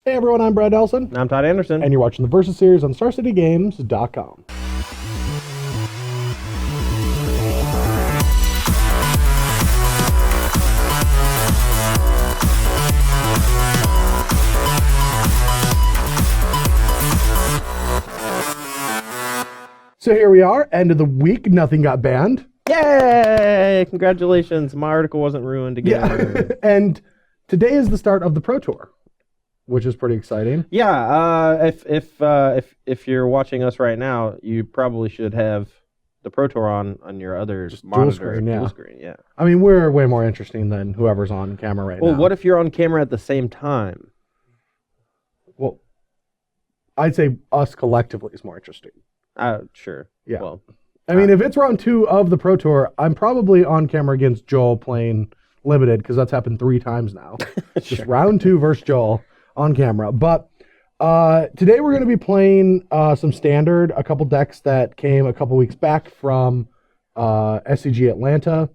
Hey everyone, I'm Brad Nelson. And I'm Todd Anderson. And you're watching the Versus series on StarCityGames.com. So here we are, end of the week, nothing got banned. Yay! Congratulations, my article wasn't ruined again. Yeah, and today is the start of the Pro Tour, which is pretty exciting. Yeah, if you're watching us right now, you probably should have the Pro Tour on your other Just monitor. dual screen, Yeah. I mean, we're way more interesting than whoever's on camera right now. Well, what if you're on camera at the same time? Well, I'd say us collectively is more interesting. Sure. Yeah. Well, I mean, if it's round 2 of the Pro Tour, I'm probably on camera against Joel playing limited because that's happened 3 times now. Just round 2 versus Joel on camera. But today we're going to be playing some standard, a couple decks that came a couple weeks back from SCG Atlanta,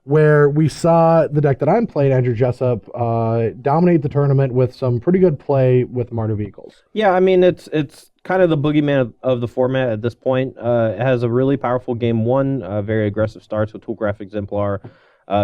where we saw the deck that I'm playing, Andrew Jessup, dominate the tournament with some pretty good play with Mardu vehicles. yeah, I mean, it's kind of the boogeyman of the format at this point. It has a really powerful game 1, very aggressive starts with Toolcraft Exemplar,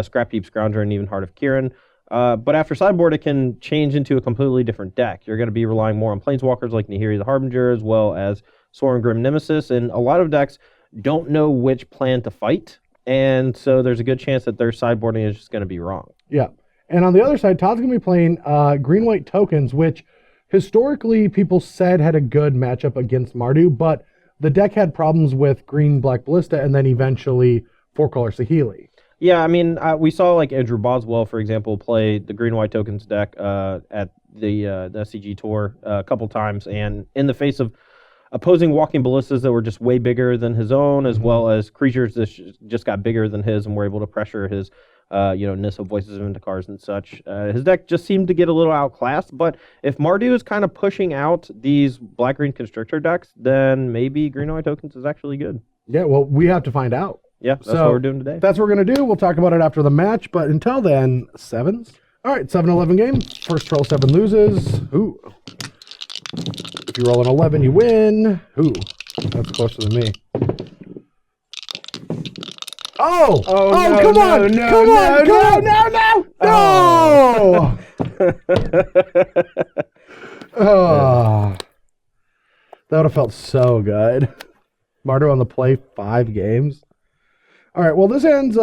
Scrap Heap Scrounger, and even Heart of Kirin. But after sideboard, it can change into a completely different deck. You're going to be relying more on Planeswalkers like Nahiri the Harbinger, as well as Sorin Grim Nemesis, and a lot of decks don't know which plan to fight, and so there's a good chance that their sideboarding is just going to be wrong. Yeah. And on the other side, Todd's going to be playing green-white tokens, which historically people said had a good matchup against Mardu, but the deck had problems with green-black Ballista and then eventually 4-color Saheeli. Yeah, I mean, we saw like Andrew Boswell, for example, play the green-white tokens deck at the SCG tour a couple times, and in the face of opposing walking ballistas that were just way bigger than his own, as well as creatures that just got bigger than his and were able to pressure his Nissa Voices of Indicars and such. His deck just seemed to get a little outclassed, but if Mardu is kind of pushing out these black-green Constrictor decks, then maybe green-white tokens is actually good. Yeah, well, we have to find out. Yeah, that's what we're doing today. That's what we're going to do. We'll talk about it after the match, but until then, 7s. All right, 7-11 game. First roll 7 loses. Ooh. If you roll an 11, you win. Ooh, that's closer than me. Oh! no, come no, on! no, Come no, on! no, Come on! no, No! Oh. That would have felt so good. Mardu on the play 5 games. All right, well, this hand's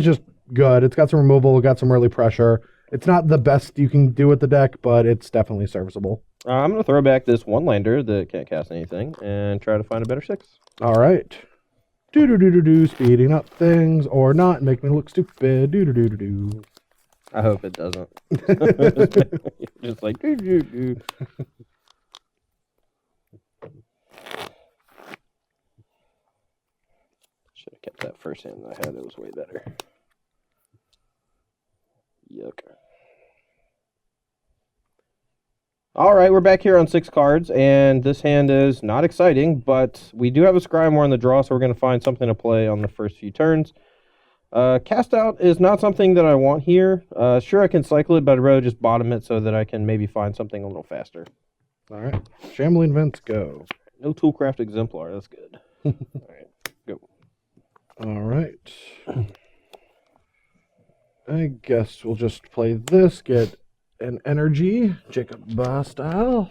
just good. It's got some removal, got some early pressure. It's not the best you can do with the deck, but it's definitely serviceable. I'm going to throw back this one-lander that can't cast anything and try to find a better 6. All right. Do-do-do-do-do, speeding up things or not, make me look stupid. Do-do-do-do-do. I hope it doesn't. Just like, do-do-do. Should have kept that first hand that I had. It was way better. Yuck. All right, we're back here on 6 cards, and this hand is not exciting, but we do have a Scrymore in the draw, so we're going to find something to play on the first few turns. Cast out is not something that I want here. Sure, I can cycle it, but I'd rather just bottom it so that I can maybe find something a little faster. All right. Shambling Vents, go. No Toolcraft Exemplar. That's good. All right, go. All right. I guess we'll just play this, get an energy, Jacob Ba style.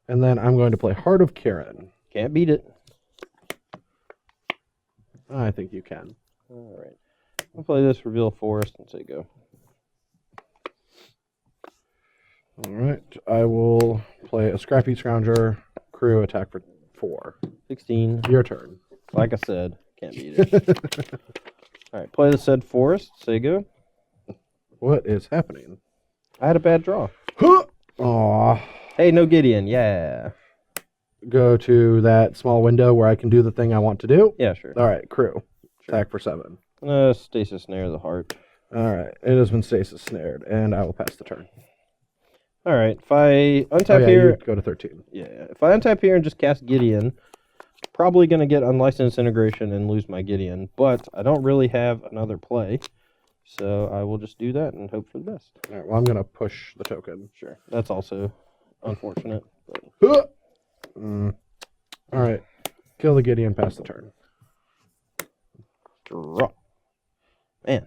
And then I'm going to play Heart of Kirin. Can't beat it. I think you can. All right. I'll play this Reveal Forest and say go. All right. I will play a Scrappy Scrounger, crew attack for 4. 16. Your turn. Like I said, can't beat it. All right. Play the said Forest. Say go. What is happening? I had a bad draw. Aw. Hey, no Gideon. Yeah. Go to that small window where I can do the thing I want to do. Yeah, sure. All right, crew. Sure. Attack for 7. Stasis Snare the Heart. All right. It has been stasis snared, and I will pass the turn. All right. If I untap here... You go to 13. Yeah. If I untap here and just cast Gideon, probably going to get Unlicensed Integration and lose my Gideon, but I don't really have another play. So I will just do that and hope for the best. All right, well, I'm going to push the token. Sure. That's also unfortunate. But... All right. Kill the Gideon, pass the turn. Draw. Man.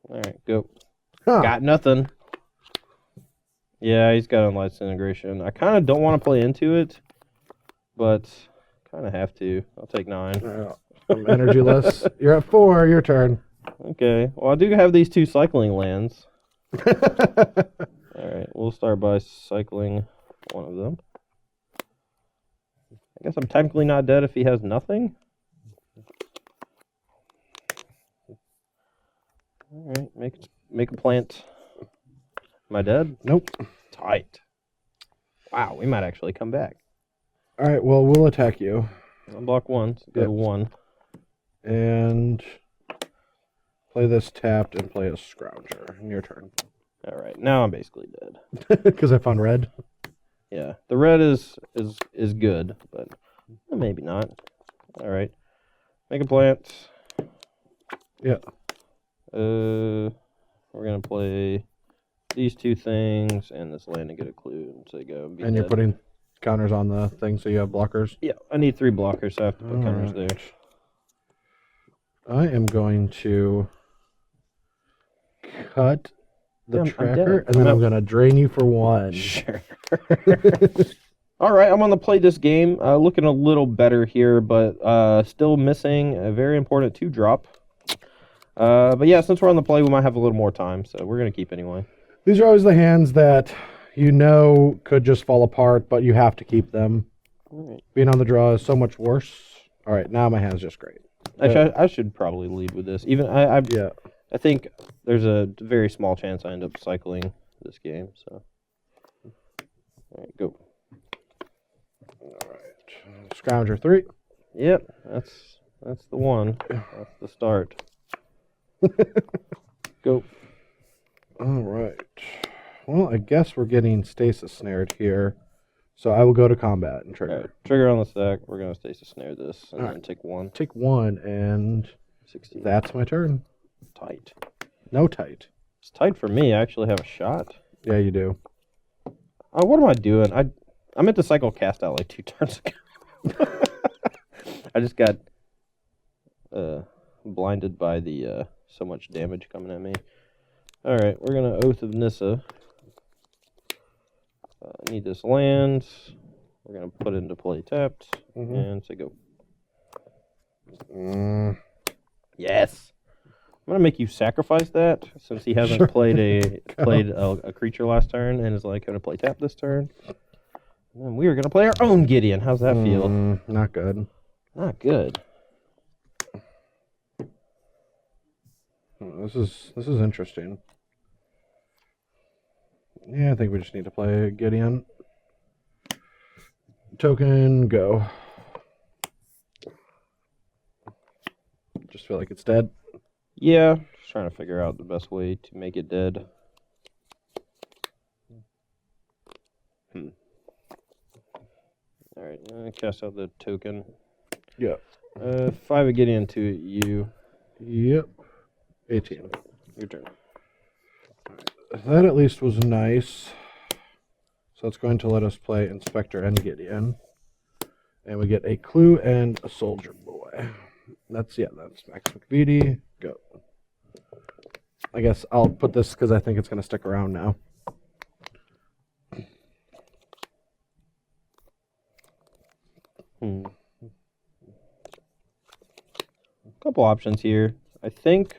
All right, go. Huh. Got nothing. Yeah, he's got Unlight Disintegration. I kind of don't want to play into it, but kind of have to. I'll take 9. I'm energyless. You're at 4. Your turn. Okay. Well, I do have these 2 cycling lands. All right, we'll start by cycling one of them. I guess I'm technically not dead if he has nothing. All right, make a plant. Am I dead? Nope. Tight. Wow, we might actually come back. All right, well, we'll attack you. Unblock 1, so go to 1. And play this tapped and play a Scrounger. Your turn. All right, now I'm basically dead. Because I found red. Yeah, the red is good, but maybe not. All right, make a plant. Yeah. We're gonna play these 2 things and this land and get a clue, and so go. And you're putting counters on the thing, so you have blockers. Yeah, I need 3 blockers, so I have to put counters there. I am going to cut the tracker, and then I'm going to drain you for 1. Sure. All right, I'm on the play this game. Looking a little better here, but still missing a very important 2-drop. But yeah, since we're on the play, we might have a little more time, so we're going to keep anyway. These are always the hands that you know could just fall apart, but you have to keep them. All right. Being on the draw is so much worse. All right, now my hand's just great. Actually, I should probably lead with this. Even yeah. I think there's a very small chance I end up cycling this game. So, all right, go. All right, Scrounger 3. Yep, that's the one. That's the start. Go. All right. Well, I guess we're getting stasis snared here, so I will go to combat and trigger. Right, trigger on the stack. We're gonna stasis snare this and then take 1. Take 1, and 16. that's my turn. Tight. No tight. It's tight for me. I actually have a shot. Yeah, you do. What am I doing? I meant to cycle cast out like 2 turns ago. I just got blinded by the so much damage coming at me. All right, we're gonna Oath of Nissa. Need this land. We're gonna put it into play tapped and say go. Yes. I'm gonna make you sacrifice that since he hasn't played a creature last turn and is like gonna play tap this turn. And then we are gonna play our own Gideon. How's that feel? Not good. Not good. This is interesting. Yeah, I think we just need to play Gideon. Token, go. Just feel like it's dead. Yeah, just trying to figure out the best way to make it dead. Alright, cast out the token. Yeah. 5 of Gideon, 2 at you. Yep. 18. Your turn. That at least was nice. So it's going to let us play Inspector and Gideon. And we get a clue and a soldier boy. That's Max McVitie. Go. I guess I'll put this because I think it's going to stick around now. Couple options here. I think.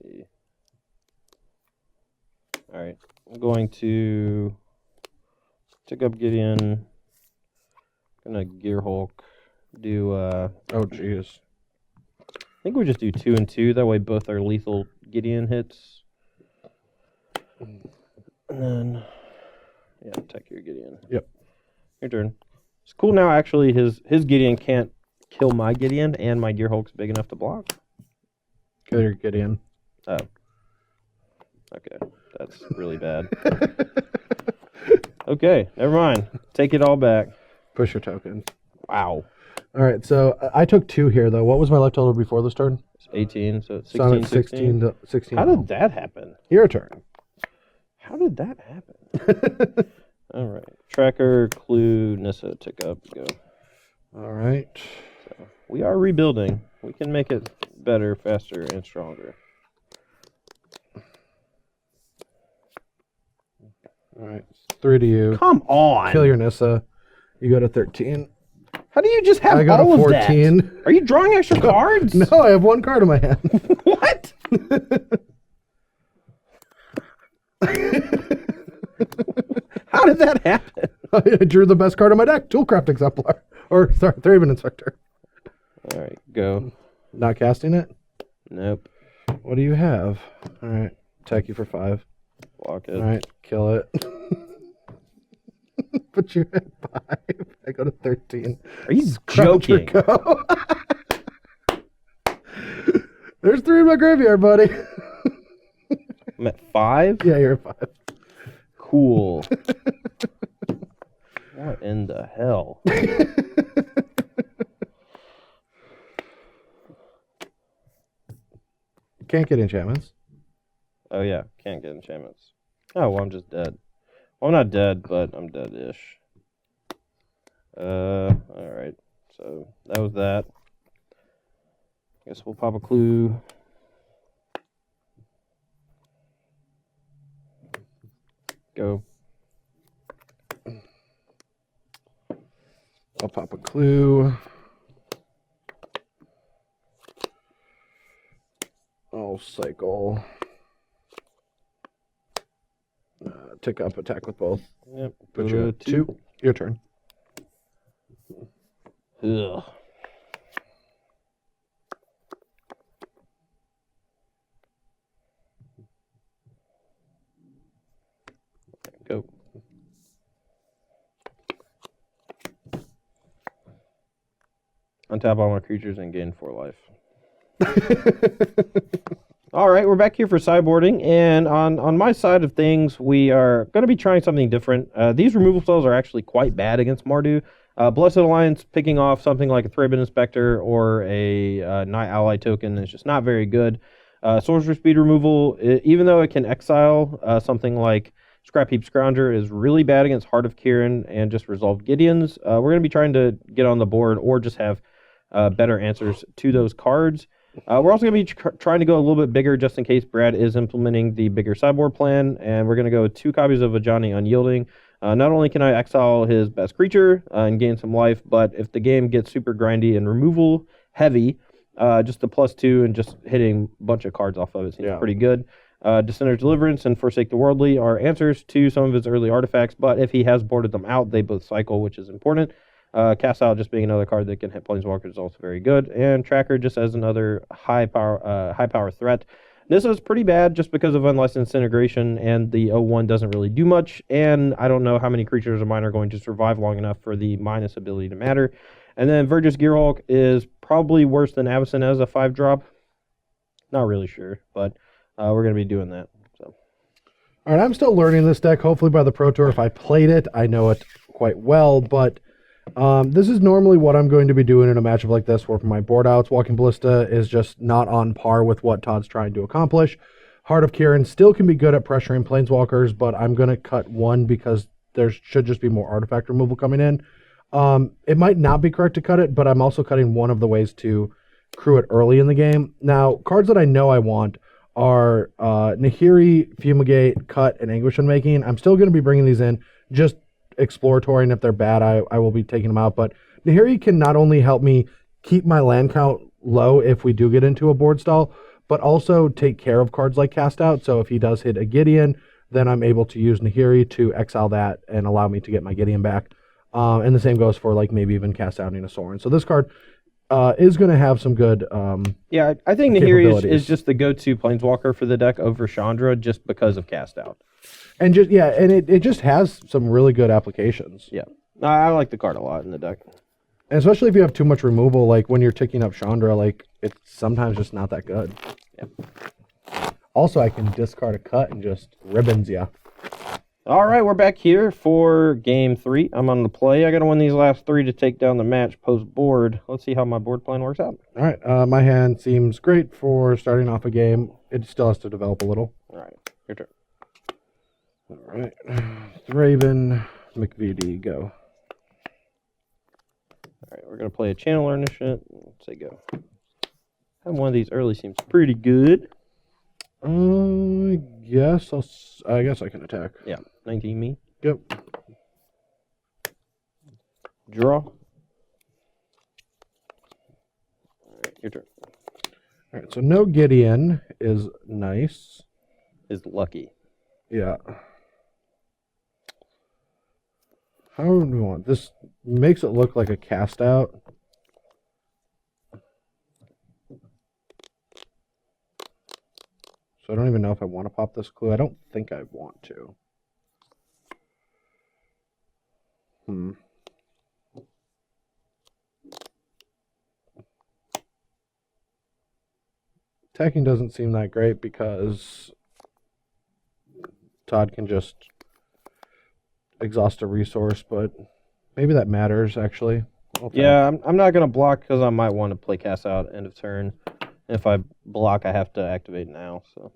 Let's see. All right, I'm going to pick up Gideon. Gonna Gear Hulk. Do oh jeez. I think we just do 2 and 2. That way both are lethal Gideon hits. And then attack your Gideon. Yep. Your turn. It's cool now actually his Gideon can't kill my Gideon and my Gear Hulk's big enough to block. Kill your Gideon. Oh. Okay. That's really bad. Okay, never mind. Take it all back. Push your token. Wow. All right, so I took 2 here, though. What was my life total before this turn? It's 18, so it's So I'm 16, at 16 to 16. How did that happen? Your turn. How did that happen? All right. Tracker, clue, Nissa, tick up, go. All right. So we are rebuilding. We can make it better, faster, and stronger. All right. 3 to you. Come on. Kill your Nissa. You go to 13. How do you just have I got all a of 14. that? Are you drawing extra cards? No, I have 1 card in my hand. What? How did that happen? I drew the best card in my deck, Toolcraft Exemplar. Or, sorry, Thraben Inspector. All right, go. Not casting it? Nope. What do you have? All right. Attack you for 5. Block it. All right. Kill it. Put you at 5. I go to 13. Are you Scratch or joking? go. There's 3 in my graveyard, buddy. I'm at 5? Yeah, you're at 5. Cool. What in the hell? Can't get enchantments. Oh, yeah. Can't get enchantments. Oh, well, I'm just dead. Well, I'm not dead, but I'm dead-ish. Alright. So, that was that. Guess we'll pop a clue. Go. I'll pop a clue. I'll cycle. Tick up, attack with both. Yep. Put you at 2. Your turn. Ugh. Go. Untap all my creatures and gain 4 life. All right, we're back here for sideboarding, and on my side of things, we are going to be trying something different. These removal spells are actually quite bad against Mardu. Blessed Alliance picking off something like a Thraben Inspector or a Night Ally token is just not very good. Sorcerer Speed removal, even though it can exile something like Scrap Heap Scrounger, is really bad against Heart of Kirin and just Resolved Gideons. We're going to be trying to get on the board or just have better answers to those cards. We're also going to be trying to go a little bit bigger just in case Brad is implementing the bigger sideboard plan, and we're going to go with 2 copies of Ajani Unyielding. Not only can I exile his best creature and gain some life, but if the game gets super grindy and removal heavy, just the +2 and just hitting a bunch of cards off of it seems pretty good. Dissenter's Deliverance and Forsake the Worldly are answers to some of his early artifacts, but if he has boarded them out, they both cycle, which is important. Cast Out just being another card that can hit Planeswalkers is also very good, and Tracker just as another high power threat. This is pretty bad just because of Unlicensed Integration, and the 0/1 doesn't really do much, and I don't know how many creatures of mine are going to survive long enough for the minus ability to matter. And then Vergis Gearhulk is probably worse than Avacyn as a 5-drop. Not really sure, but we're going to be doing that. So. All right, I'm still learning this deck. Hopefully by the Pro Tour, if I played it, I know it quite well, but this is normally what I'm going to be doing in a matchup like this, where for my board outs, Walking Ballista is just not on par with what Todd's trying to accomplish. Heart of Kirin still can be good at pressuring Planeswalkers, but I'm going to cut 1 because there should just be more artifact removal coming in. It might not be correct to cut it, but I'm also cutting one of the ways to crew it early in the game. Now, cards that I know I want are Nahiri, Fumigate, Cut, and Anguish Unmaking. I'm still going to be bringing these in, just exploratory, and if they're bad, I will be taking them out. But Nahiri can not only help me keep my land count low if we do get into a board stall, but also take care of cards like Cast Out. So if he does hit a Gideon, then I'm able to use Nahiri to exile that and allow me to get my Gideon back. And the same goes for like maybe even Cast Out a Sorin. So this card is going to have some good yeah, I think Nahiri is just the go-to Planeswalker for the deck over Chandra just because of Cast Out. And just and it just has some really good applications. Yeah. I like the card a lot in the deck. And especially if you have too much removal, like when you're ticking up Chandra, like it's sometimes just not that good. Yep. Also, I can discard a Cut and just ribbons ya. All right, we're back here for game 3. I'm on the play. I got to win these last 3 to take down the match post board. Let's see how my board plan works out. All right, my hand seems great for starting off a game. It still has to develop a little. All right, your turn. All right, Raven, McVD, go. All right, we're going to play a channeler initiate. Let's say go. Having one of these early seems pretty good. I guess I can attack. Yeah, 19 me. Yep. Draw. All right, your turn. All right, so no Gideon is nice. Is lucky. Yeah. How do we want this? Makes it look like a cast out. So I don't even know if I want to pop this clue. I don't think I want to. Attacking doesn't seem that great because Todd can just exhaust a resource, but maybe that matters, actually. Yeah, I'm not going to block because I might want to play cast out end of turn. If I block, I have to activate now. So,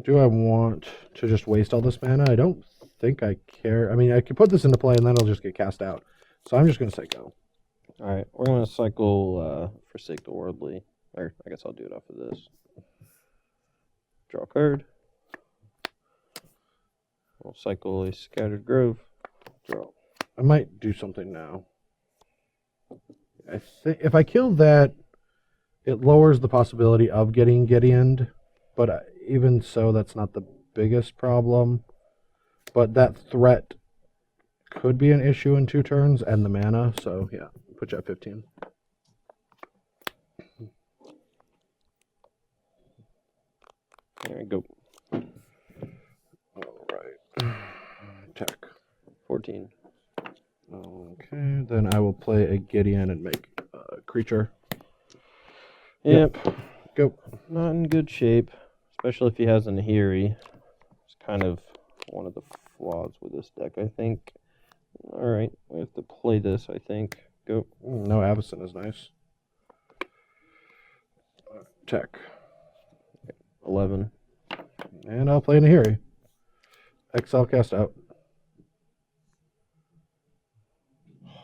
do I want to just waste all this mana? I don't think I care. I mean, I could put this into play and then it'll just get cast out. So I'm just going to say go. All right, we're going to cycle Forsake the Worldly. Or I guess I'll do it off of this. Draw a card. We'll cycle a Scattered Grove. Draw. I might do something now. I think if I kill that, it lowers the possibility of getting Gideoned, but even so, that's not the biggest problem. But that threat could be an issue in 2 turns and the mana, so yeah, put you at 15. There we go. All right. Attack. 14. Okay, then I will play a Gideon and make a creature. Yep. Go. Not in good shape, especially if he has a Nahiri. It's kind of one of the flaws with this deck, I think. All right, we have to play this, I think. Go. No, Avacyn is nice. Attack. 11. And I'll play Nahiri. Exile cast out.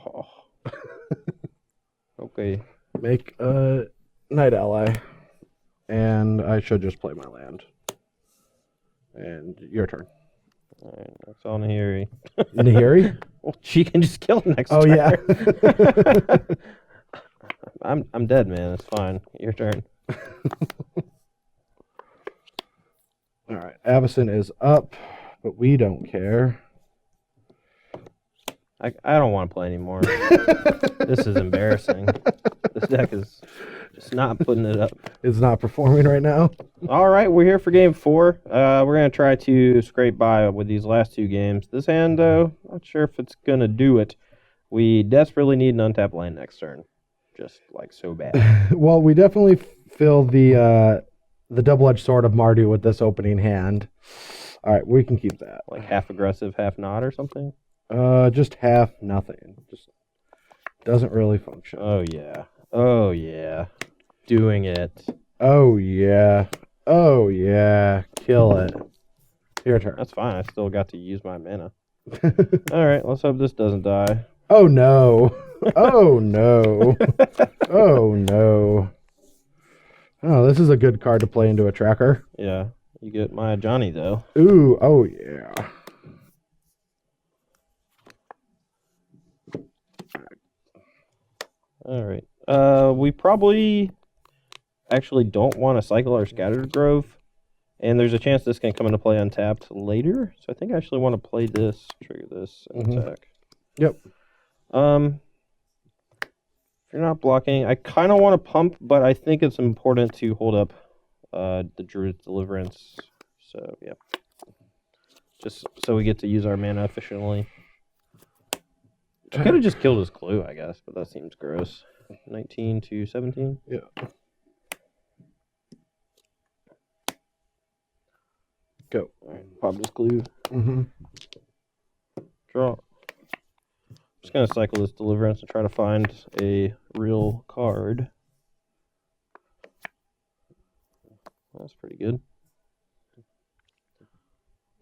Oh. Okay. Make a Night Ally. And I should just play my land. And your turn. All right, exile Nahiri. Nahiri? Well, she can just kill next Oh, turn. yeah. I'm dead, man. It's fine. Your turn. All right. Avacyn is up, but we don't care. I don't want to play anymore. This is embarrassing. This deck is just not putting it up. It's not performing right now. All right, we're here for game 4. We're going to try to scrape by with these last 2 games. This hand, though, not sure if it's going to do it. We desperately need an untapped land next turn. Just, like, so bad. Well, we definitely fill the double-edged sword of Mardu with this opening hand. All right, we can keep that. Like half aggressive, half not or something? Just half nothing. Just doesn't really function. Oh, yeah. Oh, yeah. Doing it. Oh, yeah. Oh, yeah. Kill it. Your turn. That's fine. I still got to use my mana. All right, let's hope this doesn't die. Oh, no. Oh, no. Oh, no. Oh, this is a good card to play into a tracker. Yeah. You get my Johnny, though. Ooh, oh, yeah. All right. We probably actually don't want to cycle our Scattered Grove, and there's a chance this can come into play untapped later. So I think I actually want to play this, trigger this, and attack. Yep. If you're not blocking, I kind of want to pump, but I think it's important to hold up the Druid's Deliverance. So yeah, just so we get to use our mana efficiently. I could have just killed his clue, I guess, but that seems gross. 19 to 17? Yeah. Go. All right, pop this clue. Mm-hmm. Draw. Just gonna cycle this Deliverance and try to find a real card. That's pretty good.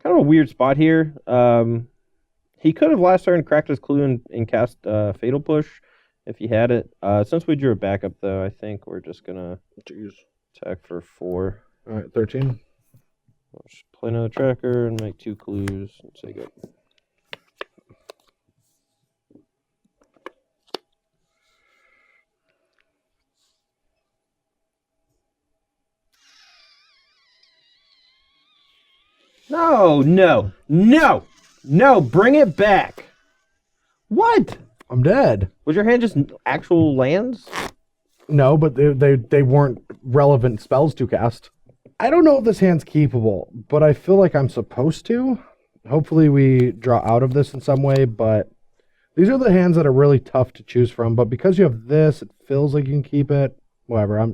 Kind of a weird spot here. He could have last turn cracked his clue and cast Fatal Push if he had it. Since we drew a backup, though, I think we're just gonna attack for 4. All right, 13. We'll just play another tracker and make 2 clues and say go. No, bring it back. What? I'm dead. Was your hand just actual lands? No, but they weren't relevant spells to cast. I don't know if this hand's keepable, but I feel like I'm supposed to. Hopefully we draw out of this in some way, but these are the hands that are really tough to choose from. But because you have this, it feels like you can keep it. Whatever. I'm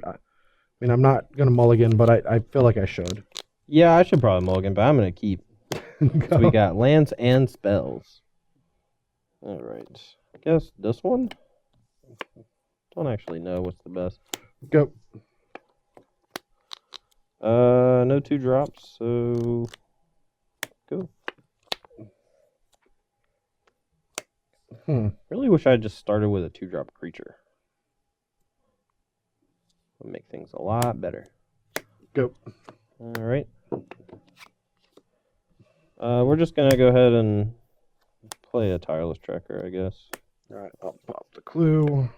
not going to mulligan, but I feel like I should. Yeah, I should probably mulligan, but I'm going to keep. So we got lands and spells. All right. I guess this one? Don't actually know what's the best. Go. No 2 drops, so go. Really wish I had just started with a 2-drop creature. Would make things a lot better. Go. All right. We're just gonna go ahead and play a Tireless Tracker, I guess. All right, I'll pop the clue.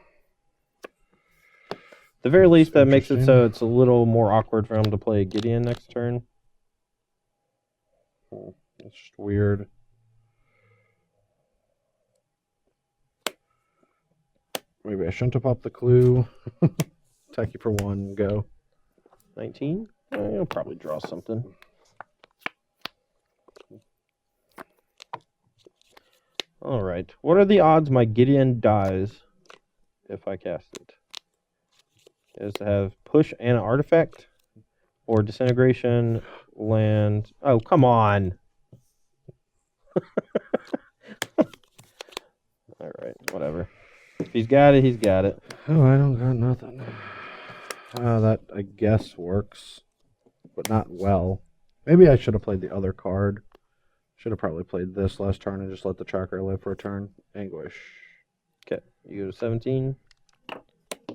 At the very least, that makes it so it's a little more awkward for him to play Gideon next turn. That's just weird. Maybe I shouldn't have popped the clue. Attack you for 1, go. 19? You'll probably draw something. All right. What are the odds my Gideon dies if I cast it? Is to have push and an artifact, or disintegration, land. Oh, come on. All right, whatever. If he's got it, he's got it. Oh, I don't got nothing. That, I guess, works, but not well. Maybe I should have played the other card. Should have probably played this last turn and just let the tracker live for a turn. Anguish. Okay, you go to 17.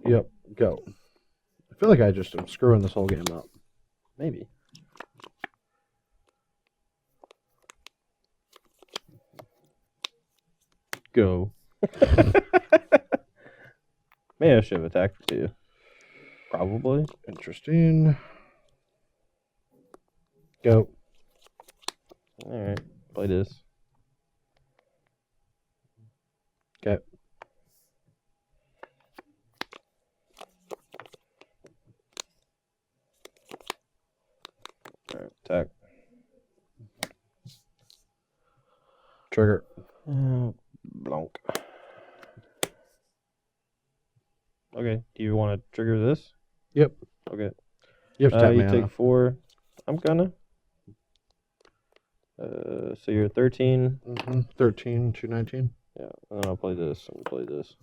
Yep, go. I feel like I just am screwing this whole game up. Maybe. Go. Maybe I should have attacked for 2. Probably. Interesting. Go. Alright, play this. Okay. Alright, attack. Trigger. Blank. Okay, do you want to trigger this? Yep. Okay. You have to tap You mana. take 4. I'm gonna. So you're 13. 13, 219. Yeah, and then I'll play this and play this.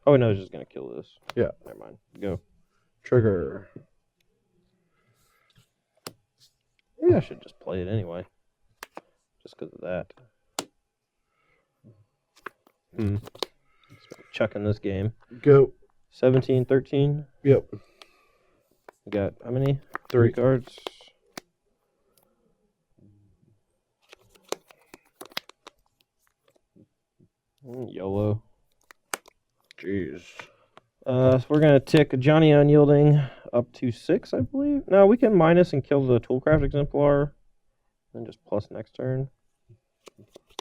Oh, no, it's just gonna kill this. Yeah. Never mind. Go. Trigger. Maybe I should just play it anyway. Just because of that. Chucking this game. Go. 17, 13. Yep. We got how many? 3 cards. YOLO. Jeez. So we're gonna tick Johnny Unyielding up to 6, I believe. No, we can minus and kill the Toolcraft Exemplar, and just plus next turn.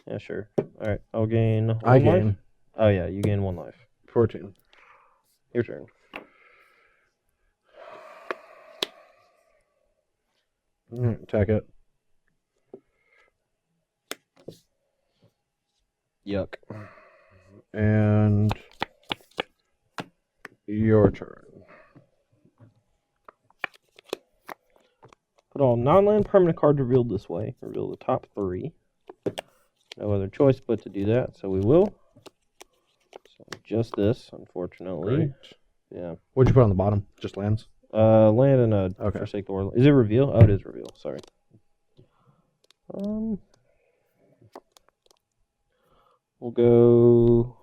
Yeah, sure. All right, I'll gain. I one life. gain. Oh yeah, you gain 1 life. 14. Your turn. Attack it. Yuck. And your turn. Put all non-land permanent cards revealed this way. Reveal the top 3. No other choice but to do that, so we will. So just this, unfortunately. Right. Yeah. What'd you put on the bottom? Just lands? Land and a Okay. Forsake the World. Is it reveal? Oh, it is reveal. Sorry. We'll go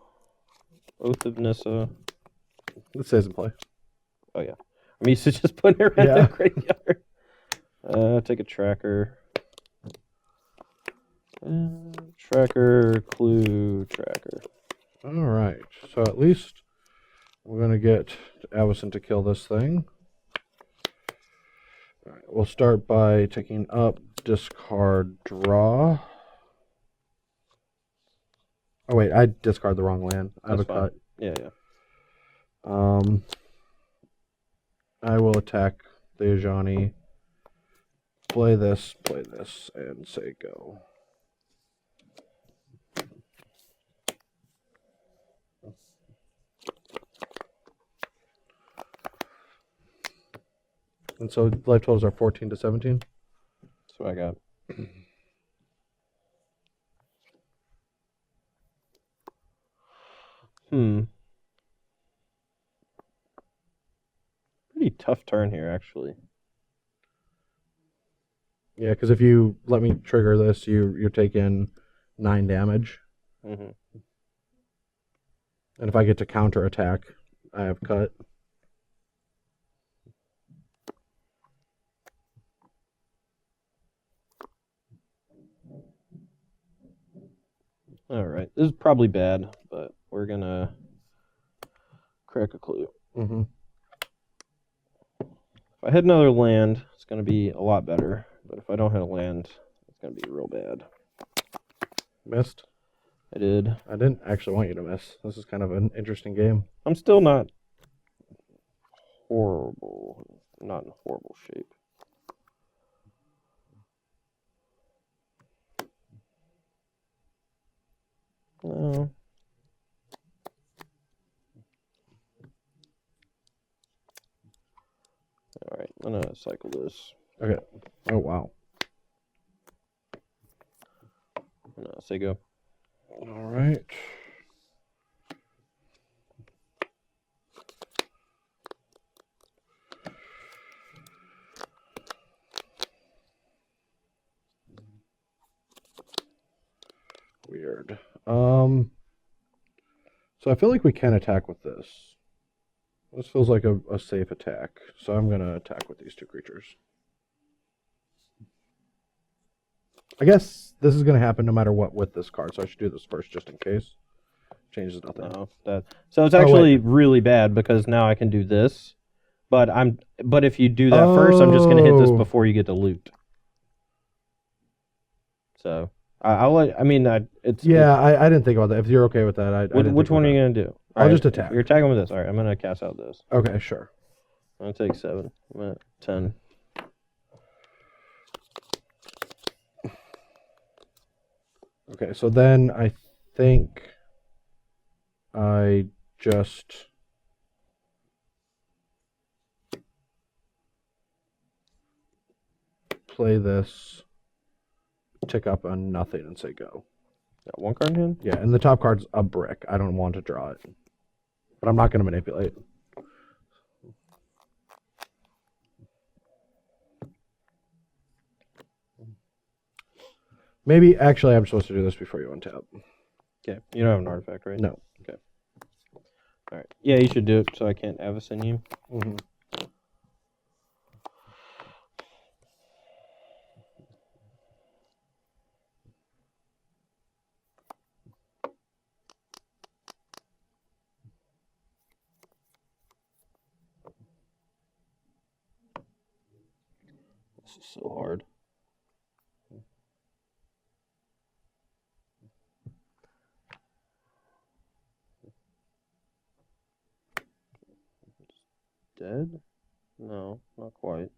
Oath of Nissa. It says in play. Oh yeah. I'm used to just putting it around the graveyard. Take a tracker. Tracker, clue, tracker. All right. So at least we're going to get Avison to kill this thing. All right. We'll start by taking up, discard, draw. Oh, wait. I discard the wrong land. I have a cut. Yeah. I will attack the Ajani. Play this, and say go. And so life totals are 14 to 17. That's what I got. Pretty tough turn here, actually. Yeah, because if you let me trigger this, you're taking 9 damage. Mm-hmm. And if I get to counter attack, I have cut. All right. This is probably bad, but we're going to crack a clue. Mm-hmm. If I hit another land, it's going to be a lot better. But if I don't hit a land, it's going to be real bad. Missed? I did. I didn't actually want you to miss. This is kind of an interesting game. I'm still not horrible. Not in horrible shape. No. All right, I'm going to cycle this. Okay. Oh, wow. Say go. All right. Weird. So I feel like we can attack with this. This feels like a safe attack. So I'm going to attack with these 2 creatures. I guess this is going to happen no matter what with this card, so I should do this first just in case. Changes nothing. No, so it's actually really bad because now I can do this, but if you do that first, I'm just going to hit this before you get to loot. So I didn't think about that. If you're okay with that, which one are you going to do? I'll just attack. You're attacking with this. All right, I'm going to cast out this. Okay, sure. I'm going to take 7. I'm at 10. Okay, so then I think I just play this, tick up on nothing, and say go. Got 1 card in hand? Yeah, and the top card's a brick. I don't want to draw it. But I'm not going to manipulate. Maybe, actually, I'm supposed to do this before you untap. Okay. You don't have an artifact, right? No. Okay. All right. Yeah, you should do it so I can't Avison you. Mm-hmm. This is so hard. Dead? No, not quite.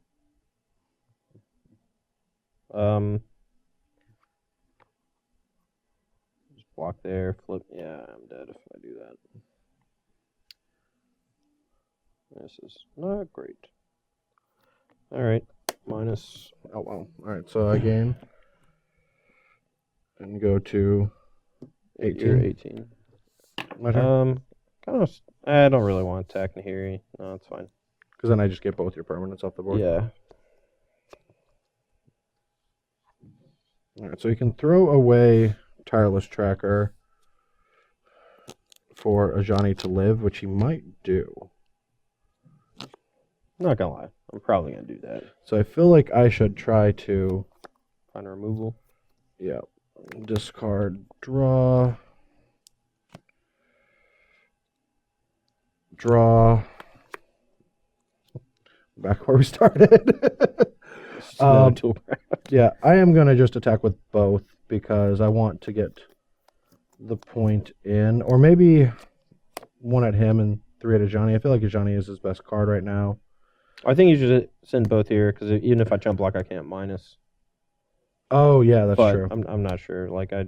Just block there, flip. Yeah, I'm dead if I do that. This is not great. All right, minus. Oh, well. All right, so I gain and go to 18. You're 18. My turn. Kind of. I don't really want to attack Nahiri. No, it's fine. Because then I just get both your permanents off the board. Yeah. All right, so you can throw away Tireless Tracker for Ajani to live, which he might do. Not gonna lie, I'm probably gonna do that. So I feel like I should try to, Find a removal. yeah, discard, draw, back where we started. Yeah, I am going to just attack with both because I want to get the point in. Or maybe one at him and 3 at Ajani. I feel like Ajani is his best card right now. I think you should send both here because even if I jump block, I can't minus. Oh, yeah, that's but true. I'm not sure. Like I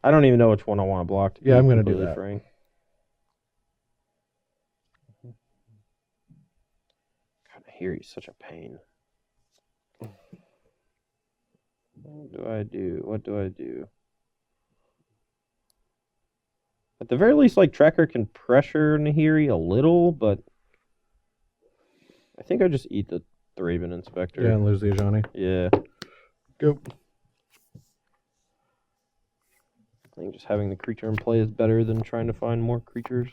don't even know which one I want to block. Yeah, I'm going to do that. Frank. God, I hear he's such a pain. What do I do? What do I do? At the very least, like, Tracker can pressure Nahiri a little, but I think I just eat the Raven Inspector. Yeah, and lose the Ajani. Yeah. Go. I think just having the creature in play is better than trying to find more creatures.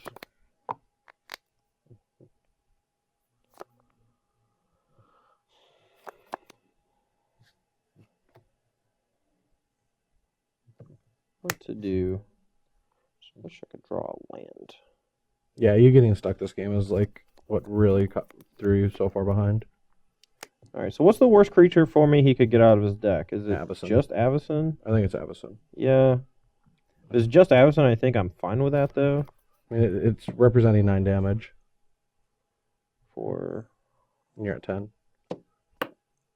What to do? Just wish I could draw a land. Yeah, you getting stuck this game is like what really threw you so far behind. All right, so what's the worst creature for me he could get out of his deck? Is it Avacyn. just Avacyn? I think it's Avacyn. Yeah. If it's just Avacyn, I think I'm fine with that, though. I mean, it's representing 9 damage. For... And you're at 10.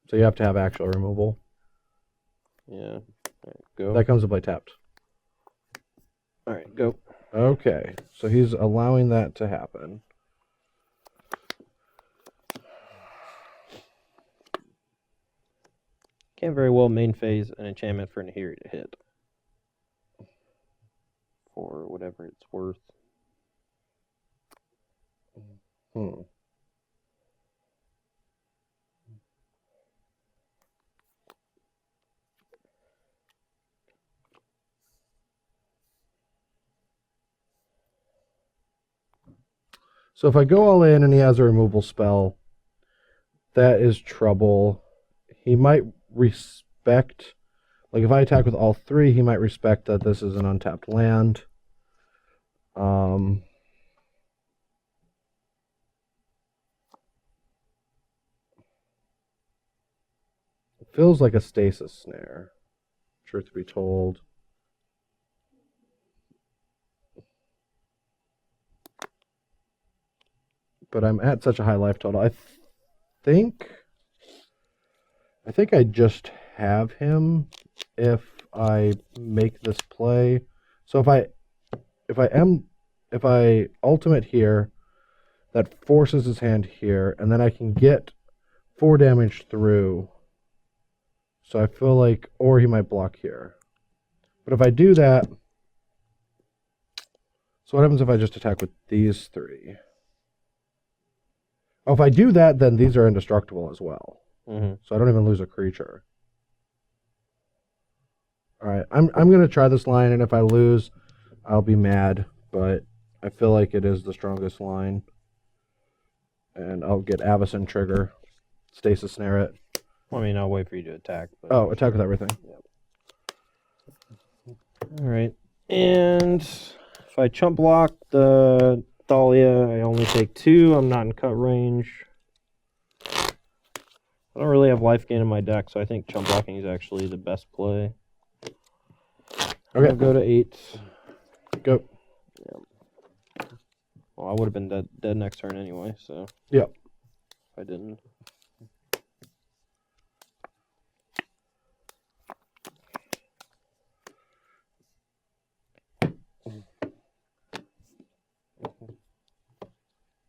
So you have to have actual removal. Yeah. All right, go. That comes to play tapped. All right, go. Okay, so he's allowing that to happen. Can't very well main phase an enchantment for Nahiri to hit. For whatever it's worth. So if I go all in and he has a removal spell, that is trouble. He might respect, like if I attack with all 3, he might respect that this is an untapped land. It feels like a stasis snare, truth be told. But I'm at such a high life total. I think I just have him if I make this play. So if I ultimate here, that forces his hand here, and then I can get 4 damage through. So I feel like, or he might block here. But if I do that, so what happens if I just attack with these 3? Oh, if I do that, then these are indestructible as well. Mm-hmm. So I don't even lose a creature. All right, I'm going to try this line, and if I lose, I'll be mad. But I feel like it is the strongest line. And I'll get Avacyn trigger. Stasis snare it. Well, I mean, I'll wait for you to attack. But Oh, attack with everything. Yep. All right. And if I chump block the Thalia, I only take 2. I'm not in cut range. I don't really have life gain in my deck, so I think chump blocking is actually the best play. Okay. I'll go to 8. Go. Yeah. Well, I would have been dead next turn anyway, so. Yep. If I didn't.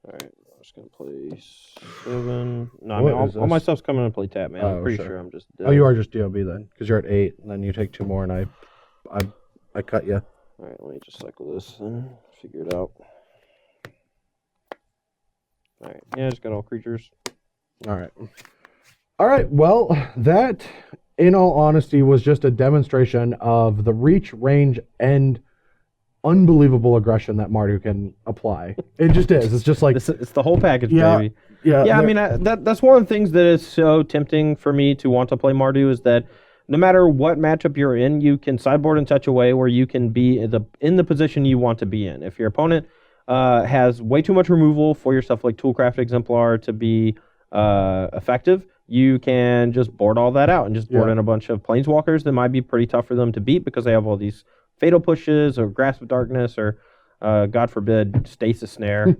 Alright, just gonna play 7. No, I What mean is all my this? stuff's coming to play tap, man. I'm Oh, pretty sure. sure I'm just dead. Oh, you are just DOB then, because you're at 8, and then you take 2 more, and I cut you. All right, let me just cycle this and figure it out. All right, yeah, I just got all creatures. All right. Well, that, in all honesty, was just a demonstration of the reach, range, and unbelievable aggression that Mardu can apply. It just is. It's just like It's the whole package, yeah, baby. yeah. Yeah, I mean that's one of the things that is so tempting for me to want to play Mardu is that no matter what matchup you're in, you can sideboard in such a way where you can be in the position you want to be in. If your opponent has way too much removal for your stuff like Toolcraft Exemplar to be effective, you can just board all that out and just board in a bunch of Planeswalkers that might be pretty tough for them to beat because they have all these Fatal Pushes or Grasp of Darkness or, God forbid, Stasis Snare.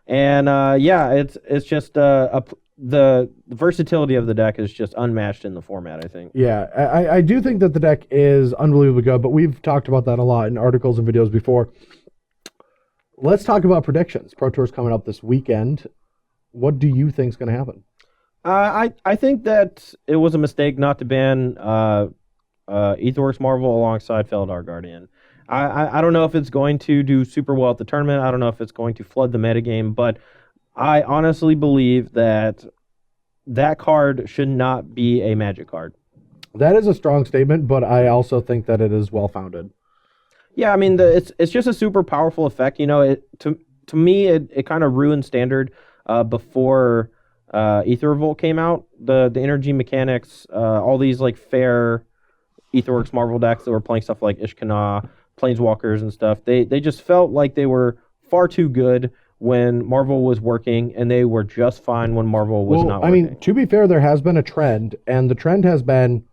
And it's just the versatility of the deck is just unmatched in the format, I think. Yeah, I do think that the deck is unbelievably good, but we've talked about that a lot in articles and videos before. Let's talk about predictions. Pro Tour's coming up this weekend. What do you think is going to happen? I think that it was a mistake not to ban Aetherworks Marvel alongside Feldar Guardian. I don't know if it's going to do super well at the tournament. I don't know if it's going to flood the metagame, but I honestly believe that card should not be a Magic card. That is a strong statement, but I also think that it is well-founded. Yeah, I mean, it's just a super powerful effect. You know, to me, it kind of ruined Standard before Aether Revolt came out. The energy mechanics, all these like fair Aetherworks Marvel decks that were playing stuff like Ishkana, Planeswalkers and stuff, they just felt like they were far too good when Marvel was working, and they were just fine when Marvel was not working. I mean, to be fair, there has been a trend, and the trend has been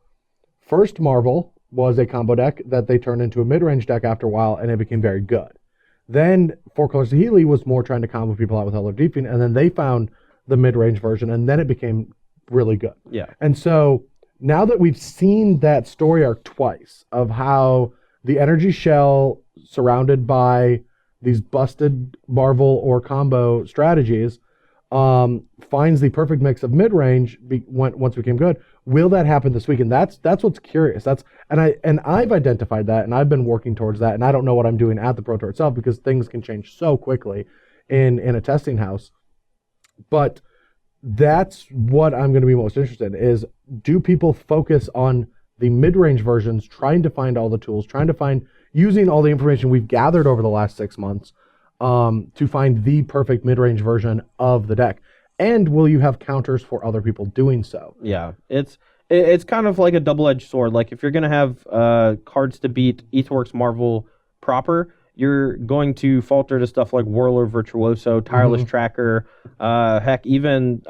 first Marvel was a combo deck that they turned into a mid-range deck after a while, and it became very good. Then Four Colors of Healy was more trying to combo people out with Elder Deeping, and then they found the mid-range version, and then it became really good. Yeah. And so now that we've seen that story arc twice of how the energy shell surrounded by these busted Marvel or combo strategies finds the perfect mix of mid-range once we became good. Will that happen this week? And that's what's curious. And I've identified that, and I've been working towards that, and I don't know what I'm doing at the Pro Tour itself because things can change so quickly in a testing house. But that's what I'm going to be most interested in is, do people focus on the mid-range versions, trying to find all the tools, using all the information we've gathered over the last 6 months to find the perfect mid-range version of the deck? And will you have counters for other people doing so? Yeah, it's kind of like a double-edged sword. Like if you're going to have cards to beat Aetherworks Marvel proper, you're going to falter to stuff like Whirler Virtuoso, Tireless Tracker, heck, even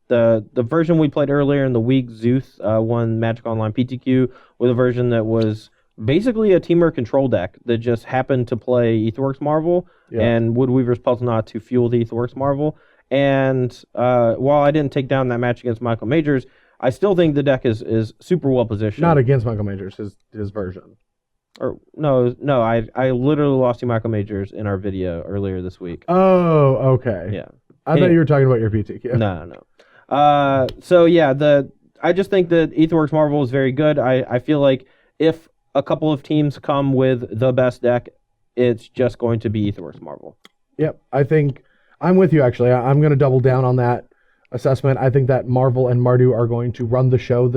the version we played earlier in the week, Zeus, won Magic Online PTQ with a version that was basically a Teamer control deck that just happened to play Aetherworks Marvel and Woodweaver's Puzzle Knot to fuel the Aetherworks Marvel. And while I didn't take down that match against Michael Majors, I still think the deck is super well positioned. Not against Michael Majors, his version. Or no, I literally lost to Michael Majors in our video earlier this week. Oh, okay. Yeah. I thought you were talking about your PTQ. No. So yeah, I just think that Aetherworks Marvel is very good. I feel like if a couple of teams come with the best deck, it's just going to be Aetherworks Marvel. Yep, I think I'm with you actually. I'm going to double down on that assessment. I think that Marvel and Mardu are going to run the show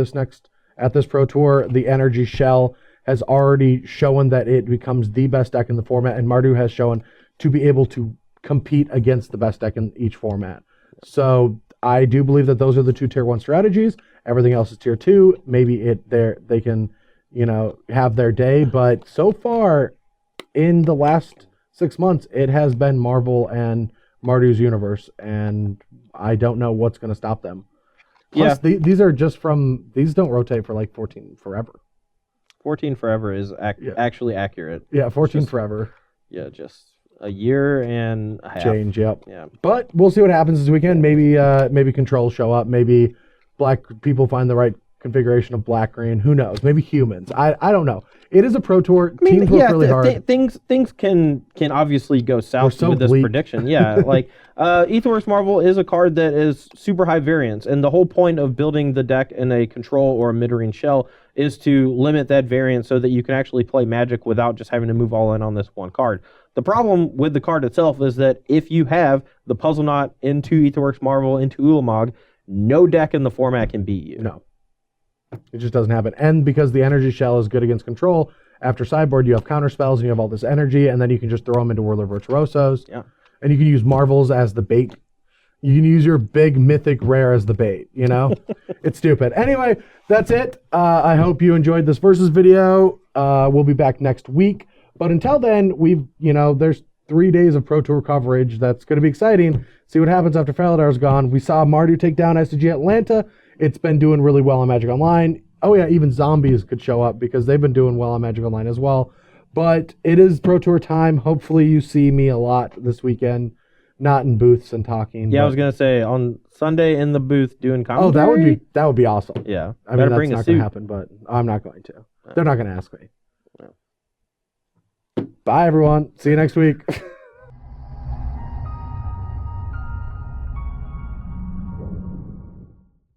at this Pro Tour. The Energy Shell has already shown that it becomes the best deck in the format, and Mardu has shown to be able to compete against the best deck in each format. So I do believe that those are the 2 tier 1 strategies. Everything else is tier 2. Maybe they can, have their day, but so far in the last 6 months, it has been Marvel and Mardu's universe, and I don't know what's going to stop them. Plus, these are just these don't rotate for like 14 forever. 14 forever is actually accurate. Yeah, 14 forever. Yeah, just a year and a half. Change, yep. Yeah. But we'll see what happens this weekend. Maybe controls show up. Maybe black people find the right configuration of black green. Who knows? Maybe humans. I don't know. It is a Pro Tour. Teams work really hard. Things can obviously go south with this prediction. Yeah, like Aetherworks Marvel is a card that is super high variance, and the whole point of building the deck in a control or a mid-range shell is to limit that variance so that you can actually play Magic without just having to move all in on this one card. The problem with the card itself is that if you have the Puzzle Knot into Aetherworks Marvel into Ulamog, no deck in the format can beat you. No. It just doesn't happen. And because the energy shell is good against control, after sideboard you have counter spells and you have all this energy, and then you can just throw them into Whirler Virtuosos. Yeah. And you can use Marvels as the bait. You can use your big mythic rare as the bait, you know? It's stupid. Anyway, that's it. I hope you enjoyed this versus video. We'll be back next week. But until then, there's 3 days of Pro Tour coverage that's going to be exciting. See what happens after Faladar's gone. We saw Mardu take down SCG Atlanta. It's been doing really well on Magic Online. Oh yeah, even zombies could show up because they've been doing well on Magic Online as well. But it is Pro Tour time. Hopefully you see me a lot this weekend, not in booths and talking. Yeah, I was gonna say on Sunday in the booth doing commentary. Oh, that would be awesome. Yeah, I mean that's not going to happen, but I'm not going to. They're not going to ask me. No. Bye everyone. See you next week.